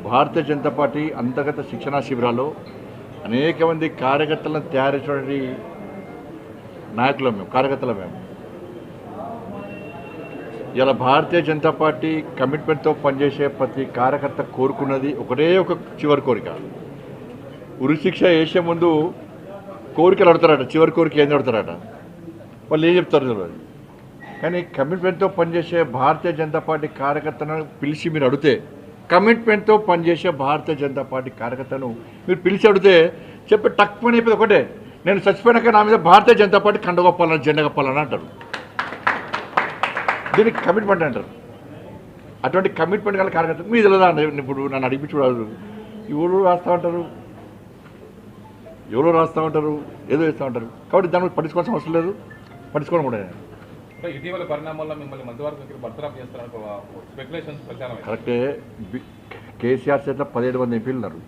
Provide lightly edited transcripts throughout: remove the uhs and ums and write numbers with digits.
Bharatiya Janata party అంతర్గత శిక్షణా శిబిరాల్లో అనేక మంది కార్యకర్తలను తయారు చేసినటువంటి నాయకులం మేము, కార్యకర్తలు మేము. ఇలా భారతీయ జనతా పార్టీ కమిట్మెంట్తో పనిచేసే ప్రతి కార్యకర్త కోరుకున్నది ఒకటే ఒక చివరి కోరిక. ఉరిశిక్ష వేసే ముందు కోరికలు అడుగుతారట, చివరి కోరిక ఏంది అడుగుతారట, వాళ్ళు ఏం చెప్తారు తెలియదు. కానీ కమిట్మెంట్తో పనిచేసే భారతీయ జనతా పార్టీ కార్యకర్తను పిలిచి మీరు అడిగితే, కమిట్మెంట్తో పనిచేసే భారతీయ జనతా పార్టీ కార్యకర్తను మీరు పిలిచి అడిగితే చెప్పి టక్కుమని అయిపోయింది ఒకటే, నేను చచ్చిపోయినాక నా మీద భారతీయ జనతా పార్టీ కండ కప్పాలని, జెండా కప్పాలని అంటారు. దీనికి కమిట్మెంట్ అంటారు. అటువంటి కమిట్మెంట్ గల కార్యకర్త మీ తెలియదా అండి. ఇప్పుడు నన్ను అడిగి చూడాలి, ఎవరు రాస్తూ ఉంటారు, ఎవరో రాస్తూ ఉంటారు, ఏదో వేస్తూ ఉంటారు. కాబట్టి దాన్ని పట్టించుకోవాల్సిన అవసరం లేదు, పట్టించుకోవడం కూడా. ఇటీవల పరిణామాల్లో మిమ్మల్ని మంత్రివర్గం బర్తరఫ్ చేస్తారని స్పెక్యులేషన్స్ ప్రచారం. కరెక్టే. కేసీఆర్ చేత 17 మంది ఎంపీలు ఉన్నారు.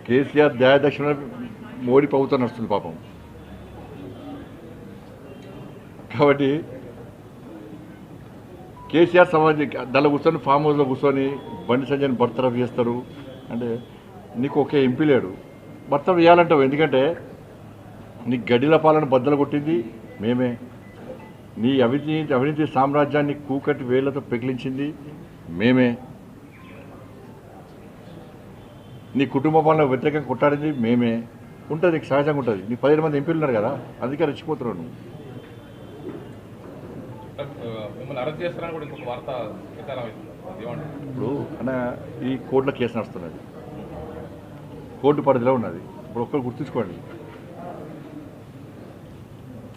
కేసీఆర్ దయాదక్షిణ మోడీ ప్రభుత్వం నడుస్తుంది పాపం. కాబట్టి కేసీఆర్ సమాజం దానిలో కూర్చొని ఫామ్ హౌస్లో కూర్చొని బండి సంజయ్ని బర్తరఫ్ చేస్తారు అంటే నీకు ఒకే ఎంపీ లేడు, బర్తరఫ్ చేయాలంటావు. ఎందుకంటే నీ గడిల పాలన బద్దలు కొట్టింది మేమే, నీ అవినీతి సామ్రాజ్యాన్ని కూకటి వేళ్లతో పెకిలించింది మేమే, నీ కుటుంబ పాలన వ్యతిరేకంగా కొట్టాడింది మేమే. ఉంటుంది, నీకు సహజంగా ఉంటుంది. నీకు 17 మంది ఎంపీలు ఉన్నారు కదా, అందుకే రెచ్చిపోతున్నావు నువ్వు. ఇప్పుడు అన్న ఈ కోర్టులో కేసు నడుస్తున్నది, కోర్టు పరిధిలో ఉన్నది. ఇప్పుడు ఒక్కరు గుర్తుంచుకోండి,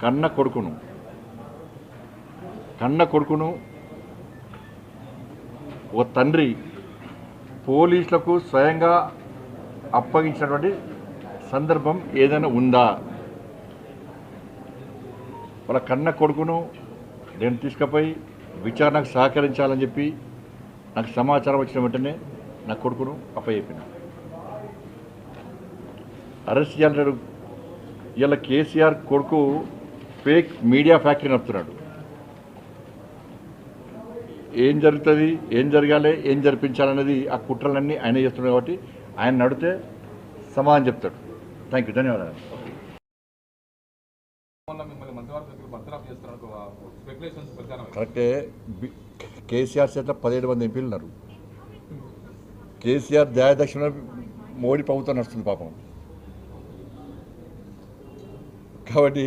కన్న కొడుకును ఒక తండ్రి పోలీసులకు స్వయంగా అప్పగించినటువంటి సందర్భం ఏదైనా ఉందా? వాళ్ళ కన్న కొడుకును నేను తీసుకుపోయి విచారణకు సహకరించాలని చెప్పి నాకు సమాచారం వచ్చిన వెంటనే నా కొడుకును అప్పచెప్పిన. అరెస్ట్ చేయాలంటాడు. ఇలా కేసీఆర్ కొడుకు ఫేక్ మీడియా ఫ్యాక్టరీ నడుపుతున్నాడు. ఏం జరుగుతుంది, ఏం జరగాలి, ఏం జరిపించాలనేది ఆ కుట్రలన్నీ ఆయన చేస్తున్నాడు. కాబట్టి ఆయన నడితే సమాధానం చెప్తాడు. థ్యాంక్ యూ, ధన్యవాదాలు. కరెక్టే. కేసీఆర్ చేత 17 మంది ఎంపీలు ఉన్నారు. కేసీఆర్ దయాదక్షిణ మోడీ ప్రభుత్వం నడుస్తుంది పాపం. కాబట్టి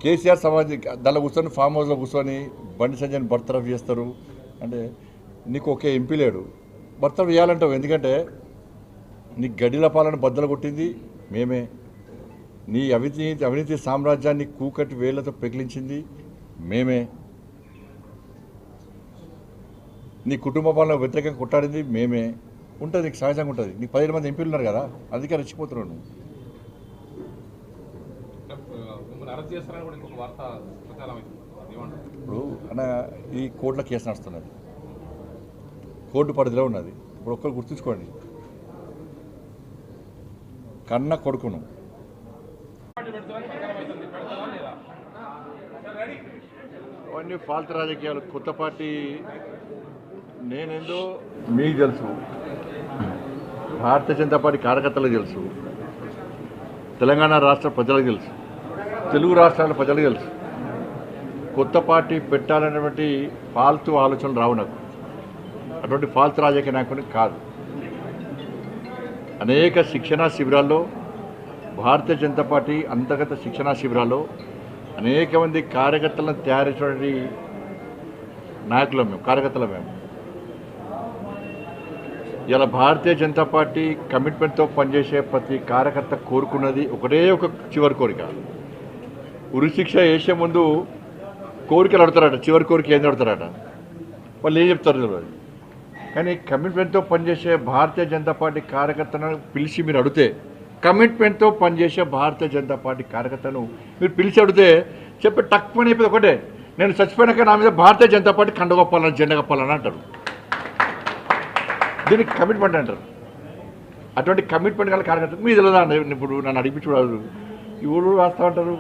కేసీఆర్ సమాజం దానిలో కూర్చొని ఫామ్ హౌస్లో కూర్చొని బండి సంజయ్ని బర్తరఫ్ చేస్తారు అంటే నీకు ఒకే ఎంపీ లేడు, బర్తరఫ్ చేయాలంటావు. ఎందుకంటే నీ గడిల పాలన బద్దలు కొట్టింది మేమే, నీ అవినీతి సామ్రాజ్యాన్ని కూకటి వేళ్లతో పెకిలించింది మేమే, నీ కుటుంబ పాలన వ్యతిరేకంగా కొట్టాడింది మేమే. ఉంటుంది, నీకు సహజంగా ఉంటుంది. నీకు 17 మంది ఎంపీలు ఉన్నారు కదా, అందుకే రెచ్చిపోతున్నావు నువ్వు. ఇప్పుడు అన్న ఈ కోర్టులో కేసు నడుస్తున్నది, కోర్టు పరిధిలో ఉన్నది. ఇప్పుడు ఒక్కరు గుర్తుంచుకోండి, కన్న కొడుకును అవన్నీ ఫాల్తు రాజకీయాలు. కొత్త పార్టీ నేనేందో మీకు తెలుసు, భారతీయ జనతా పార్టీ కార్యకర్తలకు తెలుసు, తెలంగాణ రాష్ట్ర ప్రజలకు తెలుసు, తెలుగు రాష్ట్రాల ప్రజలకు తెలుసు. కొత్త పార్టీ పెట్టాలనేటువంటి ఫాల్తు ఆలోచనలు రావు నాకు. అటువంటి ఫాల్తు రాజకీయ నాయకుని కాదు. అనేక శిక్షణా శిబిరాల్లో, భారతీయ జనతా పార్టీ అంతర్గత శిక్షణా శిబిరాల్లో అనేక మంది కార్యకర్తలను తయారు చేసినటువంటి నాయకులం మేము, కార్యకర్తలు మేము. ఇలా భారతీయ జనతా పార్టీ కమిట్మెంట్తో పనిచేసే ప్రతి కార్యకర్త కోరుకున్నది ఒకటే ఒక చివరి కోరిక. ఉరిశిక్ష వేసే ముందు కోరికలు అడుగుతారట, చివరి కోరిక ఏంది అడుగుతారట, వాళ్ళు ఏం చెప్తారు తెలియదు. కానీ కమిట్మెంట్తో పనిచేసే భారతీయ జనతా పార్టీ కార్యకర్తను పిలిచి మీరు అడిగితే, కమిట్మెంట్తో పనిచేసే భారతీయ జనతా పార్టీ కార్యకర్తను మీరు పిలిచి అడిగితే చెప్పి టక్కుమని అయిపోయింది ఒకటే, నేను చచ్చిపోయినాక నా మీద భారతీయ జనతా పార్టీ కండ కప్పాలని, జెండా కప్పాలని అంటారు. దీనికి కమిట్మెంట్ అంటారు. అటువంటి కమిట్మెంట్ గల కార్యకర్త మీ తెలియదా అండి. ఇప్పుడు నన్ను అడిగి చూడాలి, ఎవరు రాస్తూ ఉంటారు,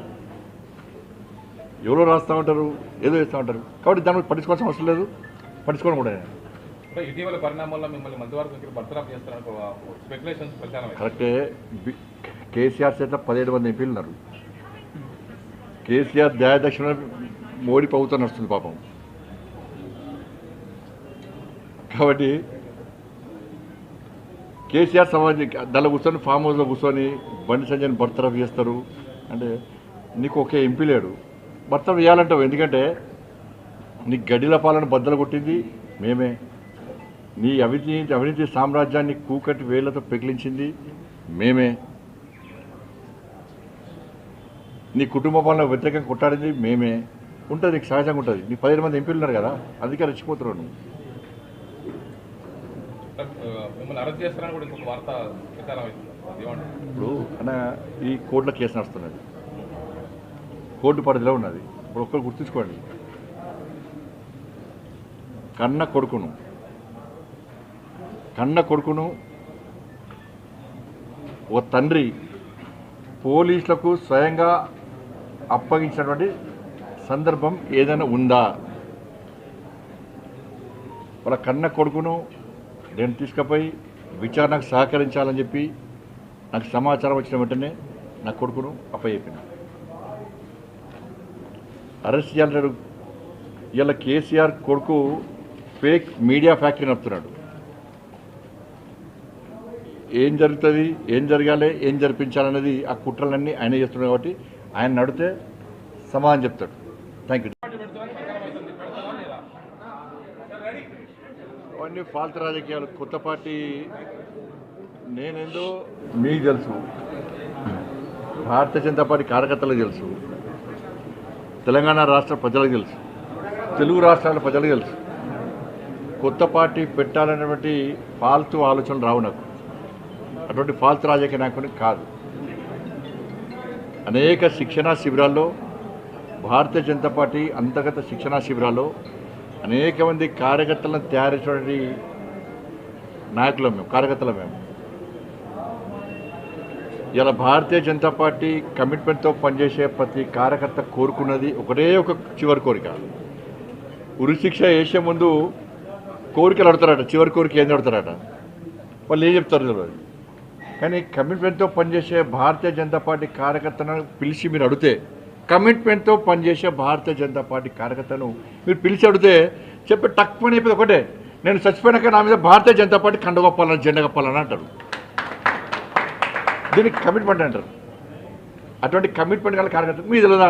ఏదో వేస్తూ ఉంటారు. కాబట్టి దాన్ని పట్టించుకోవాల్సిన అవసరం లేదు, పట్టించుకోవడం కూడా. అంటే ఇటీవల పరిణామాల్లో మిమ్మల్ని మంత్రివర్గం బర్తరఫ్ చేస్తారని స్పెక్యులేషన్స్ ప్రచారం కరెక్టే. కేసీఆర్ చేత 17 మంది ఎంపీలు ఉన్నారు. కేసీఆర్ దయాదక్షిణ మోడీ ప్రభుత్వం నడుస్తుంది పాపం. కాబట్టి కేసీఆర్ సమాజం దానిలో కూర్చొని ఫామ్ హౌస్లో కూర్చొని బండి సంజయ్ని బర్తరఫ్ చేస్తారు అంటే నీకు ఒకే ఎంపీ లేడు, బర్తరఫ్ చేయాలంటావు. ఎందుకంటే నీ గడిల పాలన బద్దలు కొట్టింది మేమే, నీ అవినీతి సామ్రాజ్యాన్ని కూకటి వేళ్లతో పెకిలించింది మేమే, నీ కుటుంబ పాలన వ్యతిరేకంగా కొట్టాడింది మేమే. ఉంటుంది, నీకు సహజంగా ఉంటుంది. నీకు 17 మంది ఎంపీలు ఉన్నారు కదా, అందుకే రెచ్చిపోతున్నావు నువ్వు. మిమ్మల్ని అరెస్ట్ చేస్తారని కూడా ఇంకొక వార్త ప్రచారం అవుతుంది. ఇప్పుడు అన్న ఈ కోర్టులో కేసు నడుస్తున్నది, కోర్టు పరిధిలో ఉన్నది. ఇప్పుడు ఒక్కరు గుర్తుంచుకోండి, కన్న కొడుకును ఒక తండ్రి పోలీసులకు స్వయంగా అప్పగించినటువంటి సందర్భం ఏదైనా ఉందా? వాళ్ళ కన్న కొడుకును నేను తీసుకుపోయి విచారణకు సహకరించాలని చెప్పి నాకు సమాచారం వచ్చిన వెంటనే నా కొడుకును అప్పచెప్పిన. అరెస్ట్ చేయాలంటాడు. ఇలా కేసీఆర్ కొడుకు ఫేక్ మీడియా ఫ్యాక్టరీ నడుపుతున్నాడు. ఏం జరుగుతుంది, ఏం జరగాలి, ఏం జరిపించాలనేది ఆ కుట్రలన్నీ ఆయన చేస్తున్నాడు. కాబట్టి ఆయన నడితే సమాధానం చెప్తాడు. Thank you. అవన్నీ ఫాల్తు రాజకీయాలు. కొత్త పార్టీ నేనేందో మీకు తెలుసు, భారతీయ జనతా పార్టీ కార్యకర్తలకు తెలుసు, తెలంగాణ రాష్ట్ర ప్రజలకు తెలుసు, తెలుగు రాష్ట్రాల ప్రజలకు తెలుసు. కొత్త పార్టీ పెట్టాలనేటువంటి ఫాల్తు ఆలోచనలు రావు నాకు. అటువంటి ఫాల్తు రాజకీయ నాయకునికి కాదు. అనేక శిక్షణా శిబిరాల్లో, భారతీయ జనతా పార్టీ అంతర్గత శిక్షణా శిబిరాల్లో అనేక మంది కార్యకర్తలను తయారు చేసినటువంటి నాయకులం మేము, కార్యకర్తలం మేము. ఇలా భారతీయ జనతా పార్టీ కమిట్మెంట్తో పనిచేసే ప్రతి కార్యకర్త కోరుకున్నది ఒకటే ఒక చివరి కోరిక. ఉరిశిక్ష వేసే ముందు కోరికలు అడుగుతారట, చివరి కోరిక ఏం అడుగుతారట, వాళ్ళు ఏం చెప్తారు తెలియదు. కానీ కమిట్మెంట్తో పనిచేసే భారతీయ జనతా పార్టీ కార్యకర్తలను పిలిచి మీరు అడిగితే, కమిట్మెంట్తో పనిచేసే భారతీయ జనతా పార్టీ కార్యకర్తను మీరు పిలిచి అడిగితే చెప్పి టక్మని చెప్పేది ఒకటే, నేను చచ్చిపోయినాక నా మీద భారతీయ జనతా పార్టీ కండ కప్పాలని, జెండా కప్పాలని అంటారు. దీనికి కమిట్మెంట్ అంటారు. అటువంటి కమిట్మెంట్ గల కార్యకర్త మీ తెలియదా?